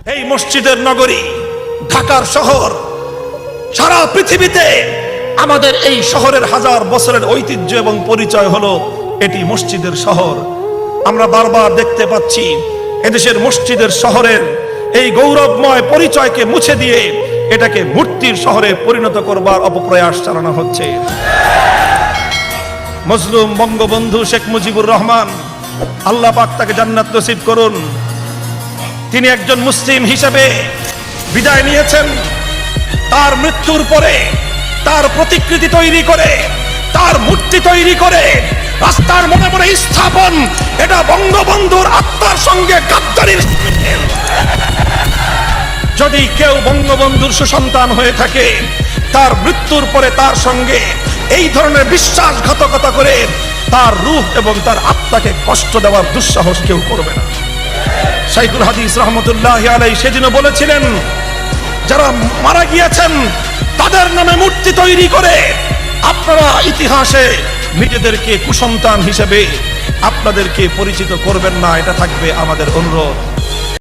এই মসজিদের নগরী ঢাকার শহর, সারা পৃথিবীতে আমাদের এই শহরের হাজার বছরের ঐতিহ্য এবং পরিচয় হলো এটি মসজিদের শহর। আমরা বারবার দেখতে পাচ্ছি এদেশের মসজিদের শহরের এই গৌরবময় পরিচয়কে মুছে দিয়ে এটাকে মূর্তির শহরে পরিণত করবার অপপ্রয়াস চালানো হচ্ছে। মজলুম বঙ্গবন্ধু শেখ মুজিবুর রহমান, আল্লাহ পাক তাকে জান্নাত নসিব করুন, তিনি একজন মুসলিম হিসেবে বিদায় নিয়েছেন। তার মৃত্যুর পরে তার প্রতিকৃতি তৈরি করে, তার মূর্তি তৈরি করে রাস্তার মনে মনে স্থাপন, এটা বঙ্গবন্ধুর আত্মার সঙ্গে গাদ্দারির। যদি কেউ বঙ্গবন্ধুর সুসন্তান হয়ে থাকে, তার মৃত্যুর পরে তার সঙ্গে এই ধরনের বিশ্বাসঘাতকতা করে তার রূহ এবং তার আত্মাকে কষ্ট দেওয়ার দুঃসাহস কেউ করবে না। শাইখুল হাদিস রহমতুল্লাহ আলাইহি সেদিনও বলেছিলেন, যারা মারা গিয়েছেন তাদের নামে মূর্তি তৈরি করে আপনারা ইতিহাসে নিজেদেরকে কুসন্তান হিসেবে আপনাদেরকে পরিচিত করবেন না, এটা থাকবে আমাদের অনুরোধ।